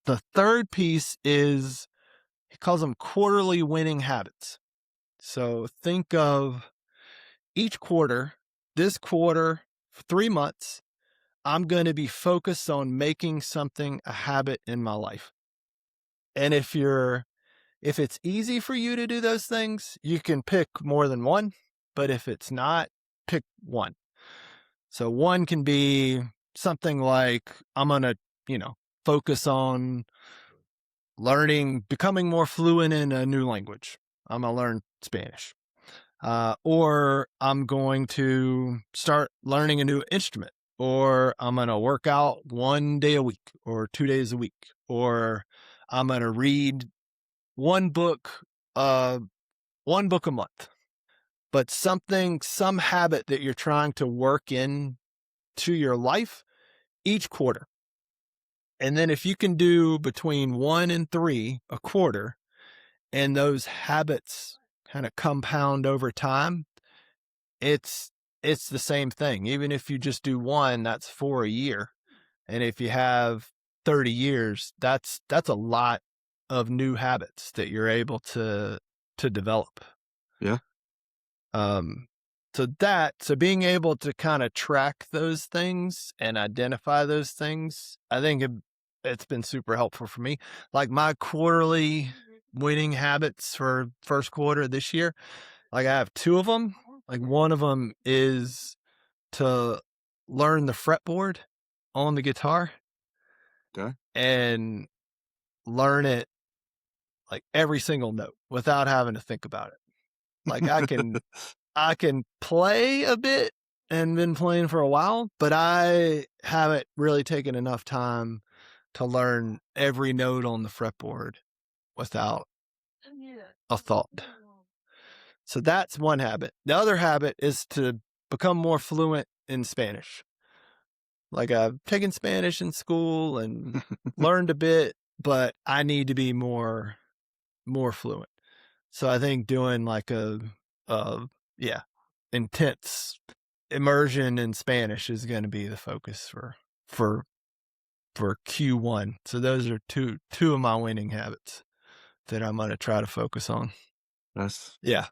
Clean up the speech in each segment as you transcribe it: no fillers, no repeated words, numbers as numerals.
The third piece is, he calls them quarterly winning habits. So think of each quarter, this quarter, for 3 months, I'm going to be focused on making something a habit in my life. And if it's easy for you to do those things, you can pick more than one. But if it's not, pick one. So one can be something like, I'm going to, focus on becoming more fluent in a new language. I'm going to learn Spanish. Or I'm going to start learning a new instrument, or I'm going to work out 1 day a week or 2 days a week, or I'm going to read one book a month. But some habit that you're trying to work in to your life each quarter. And then if you can do between 1 and 3 a quarter, and those habits kind of compound over time, it's the same thing. Even if you just do one, that's 4 a year. And if you have 30 years, that's a lot of new habits that you're able to develop. Yeah. So being able to kind of track those things and identify those things, I think it's been super helpful for me. Like my quarterly winning habits for first quarter this year, like I have 2 of them. Like one of them is to learn the fretboard on the guitar. Okay. And learn it like every single note without having to think about it. Like I can play a bit and been playing for a while, but I haven't really taken enough time to learn every note on the fretboard without a thought. So that's one habit. The other habit is to become more fluent in Spanish. Like I've taken Spanish in school and learned a bit, but I need to be more fluent. So I think doing like a intense immersion in Spanish is going to be the focus for Q1. So those are two of my winning habits that I'm going to try to focus on. Yeah.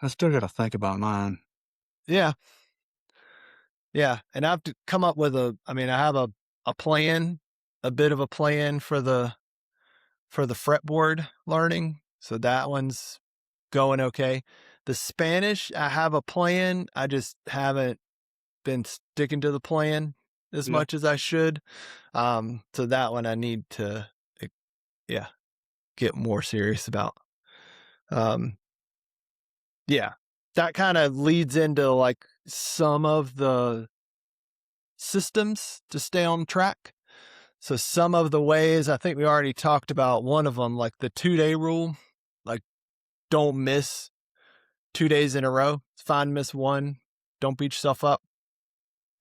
I still got to think about mine. Yeah. Yeah. And I've come up with I have a plan, a bit of a plan for the fretboard learning. So that one's going okay. The Spanish, I have a plan. I just haven't been sticking to the plan as much as I should. So that one I need to, get more serious about. That kind of leads into like some of the systems to stay on track. So some of the ways, I think we already talked about one of them, like the 2-day rule, like don't miss 2 days in a row. It's fine to miss one. Don't beat yourself up.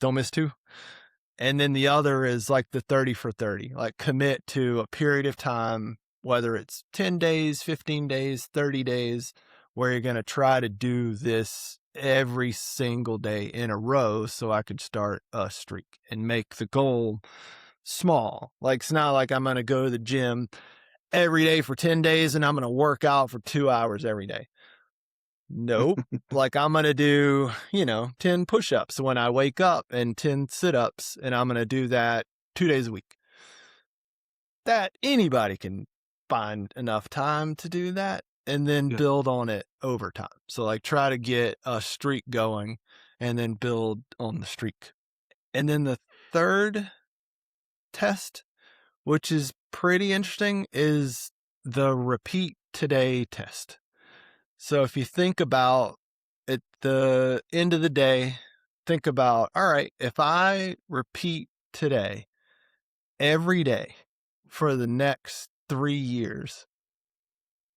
Don't miss 2. And then the other is like the 30 for 30, like commit to a period of time, whether it's 10 days, 15 days, 30 days, where you're going to try to do this every single day in a row so I could start a streak and make the goal small. Like it's not like I'm going to go to the gym every day for 10 days and I'm going to work out for 2 hours every day. Nope. Like I'm going to do, 10 push-ups when I wake up and 10 sit-ups, and I'm going to do that 2 days a week. That anybody can find enough time to do that and then build on it over time. So like try to get a streak going and then build on the streak. And then the third test, which is pretty interesting, is the repeat today test. So if you think about at the end of the day, think about, all right, if I repeat today every day for the next 3 years,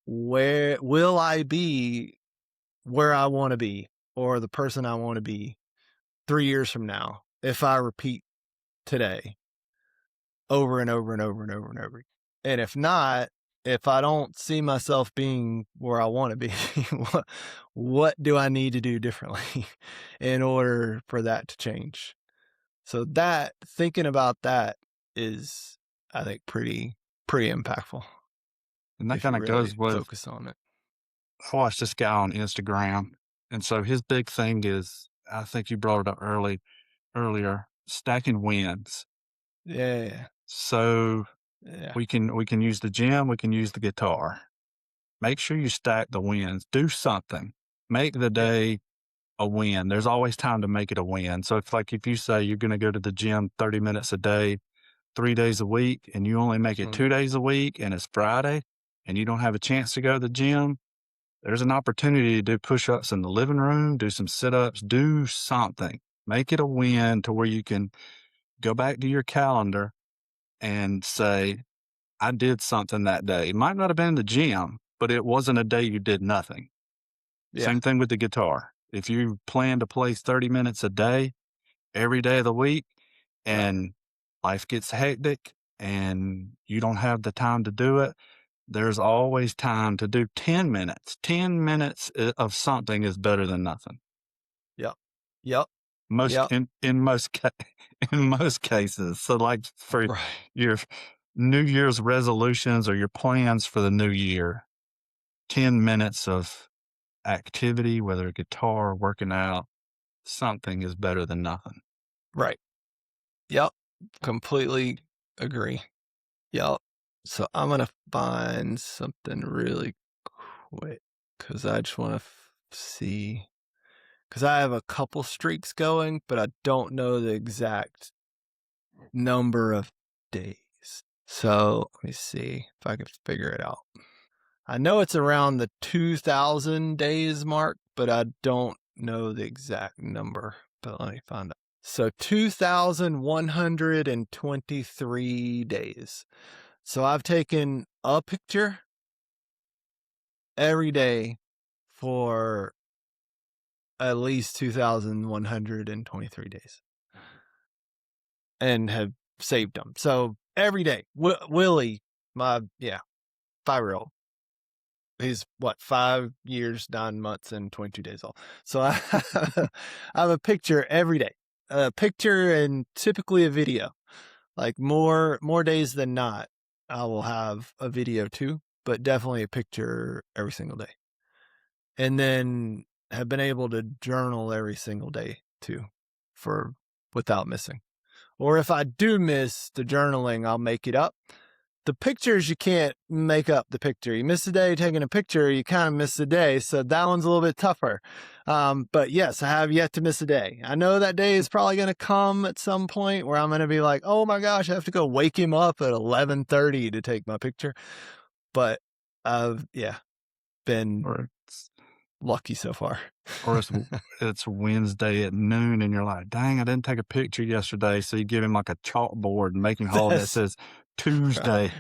where will I be where I want to be or the person I want to be 3 years from now if I repeat today over and over and over and over and over? And if not, if I don't see myself being where I want to be, what do I need to do differently in order for that to change? So thinking about that is, I think pretty impactful And that if you kind of goes really with, focus on it. I watched this guy on Instagram. And so his big thing is, I think you brought it up earlier, stacking wins. Yeah, So yeah, we can use the gym, we can use the guitar. Make sure you stack the wins. Do something. Make the yeah, day a win. There's always time to make it a win. So it's like if you say you're going to go to the gym 30 minutes a day, 3 days a week, and you only make it mm, 2 days a week, and it's Friday, and you don't have a chance to go to the gym, there's an opportunity to do push ups in the living room, do some sit ups, do something. Make it a win to where you can go back to your calendar and say, I did something that day. It might not have been the gym, but it wasn't a day you did nothing. yeah, Same thing with the guitar. If you plan to play 30 minutes a day, every day of the week, right, and life gets hectic and you don't have the time to do it, there's always time to do 10 minutes. 10 minutes of something is better than nothing. yep, yep, Most yep, in most in most cases. So like for right, your New Year's resolutions or your plans for the new year, 10 minutes of activity, whether guitar, working out, something is better than nothing. right, yep. Completely agree. Yep. So I'm gonna find something really quick because I just want to see because I have a couple streaks going, but I don't know the exact number of days. So let me see if I can figure it out. I know it's around the 2000 days mark, but I don't know the exact number. But let me find out. So 2,123 days. So I've taken a picture every day for at least 2,123 days and have saved them. So every day, Willie, my, 5-year-old, he's what, 5 years, 9 months, and 22 days old. So I have a picture every day, a picture and typically a video. Like more days than not, I will have a video too, but definitely a picture every single day. And then have been able to journal every single day too, for without missing. Or if I do miss the journaling, I'll make it up. The pictures, you can't make up the picture. You miss a day taking a picture, you kind of miss a day. So that one's a little bit tougher. But yes, I have yet to miss a day. I know that day is probably going to come at some point where I'm going to be like, oh my gosh, I have to go wake him up at 11:30 to take my picture. But I've, been Or it's lucky so far. or it's Wednesday at noon and you're like, dang, I didn't take a picture yesterday. So you give him like a chalkboard and make him hold it that That's says Tuesday,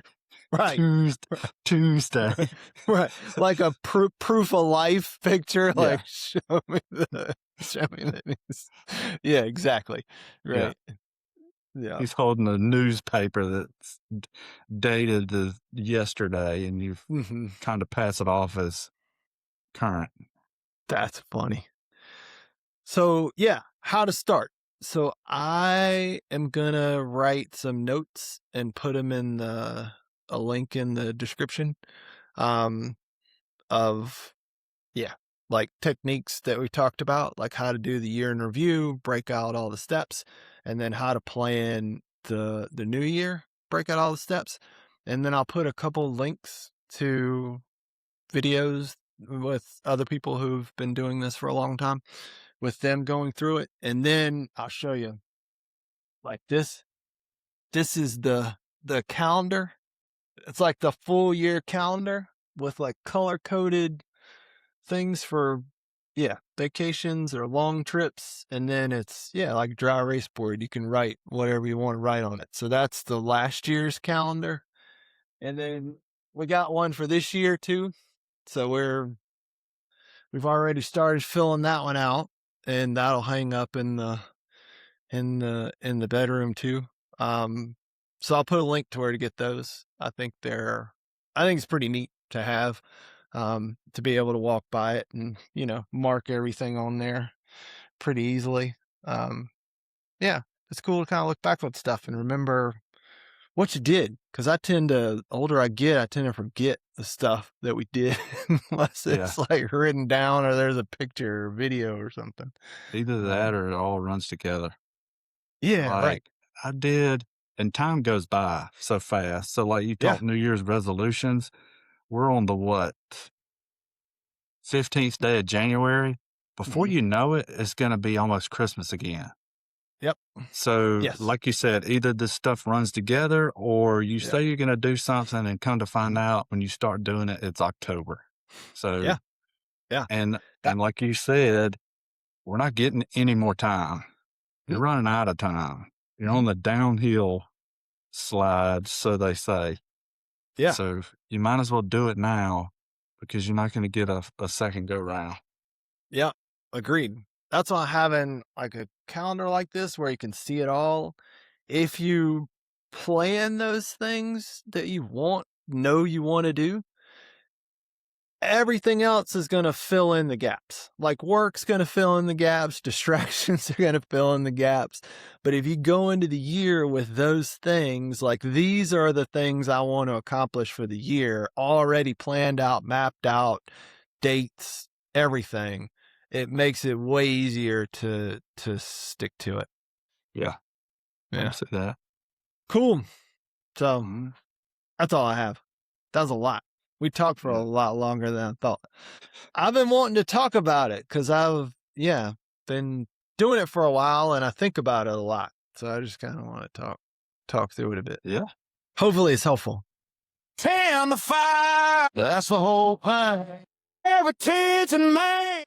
right. Tuesday, Tuesday. Right. Right. Like a proof of life picture. Yeah, Like show me that he's, yeah, exactly. yeah. Right. Yeah. He's holding a newspaper that's dated to yesterday, and you Hmm. kind of pass it off as current. That's funny. So yeah, how to start. So I am gonna write some notes and put them in a link in the description. Um, of Yeah, like techniques that we talked about, like how to do the year in review, break out all the steps, and then how to plan the new year, break out all the steps. And then I'll put a couple links to videos with other people who've been doing this for a long time, with them going through it. And then I'll show you like this. This is the calendar. It's like the full year calendar with like color coded things for vacations or long trips. And then it's like a dry erase board. You can write whatever you want to write on it. So that's the last year's calendar. And then we got one for this year too. So we've already started filling that one out, and that'll hang up in the bedroom too. So I'll put a link to where to get those. I think it's pretty neat to have, to be able to walk by it and, mark everything on there pretty easily. Um, yeah, it's cool to kind of look back on stuff and remember what you did, because the older I get, I tend to forget the stuff that we did unless Yeah. it's like written down or there's a picture or video or something. Either that or it all runs together. Yeah, right. Like, I did and time goes by so fast. So, like, you Yeah. talk New Year's resolutions, we're on the what? 15th day of January. Before Mhm. you know it, it's gonna be almost Christmas again. Yep. So, Yes. like you said, either this stuff runs together or you Yeah. say you're gonna do something and come to find out when you start doing it, it's October. So, Yeah. Yeah. and That, like you said, we're not getting any more time. You're mm, running out of time. You're on mhm. the downhill slide, so they say. Yeah. So you might as well do it now because you're not going to get a second go round. Yeah. Agreed. That's why having like a calendar like this where you can see it all. If you plan those things that you know you want to do, everything else is going to fill in the gaps. Like work's going to fill in the gaps, distractions are going to fill in the gaps. But if you go into the year with those things, like these are the things I want to accomplish for the year, already planned out, mapped out, dates, everything, it makes it way easier to stick to it. Yeah, I can Yeah. see that. Cool. So Mhm. that's all I have. That was a lot. We talked for a Yeah. lot longer than I thought. I've been wanting to talk about it because been doing it for a while and I think about it a lot. So I just kind of want to talk through it a bit. Yeah. Hopefully it's helpful. Fan the fire, that's the whole point. Every tears in man.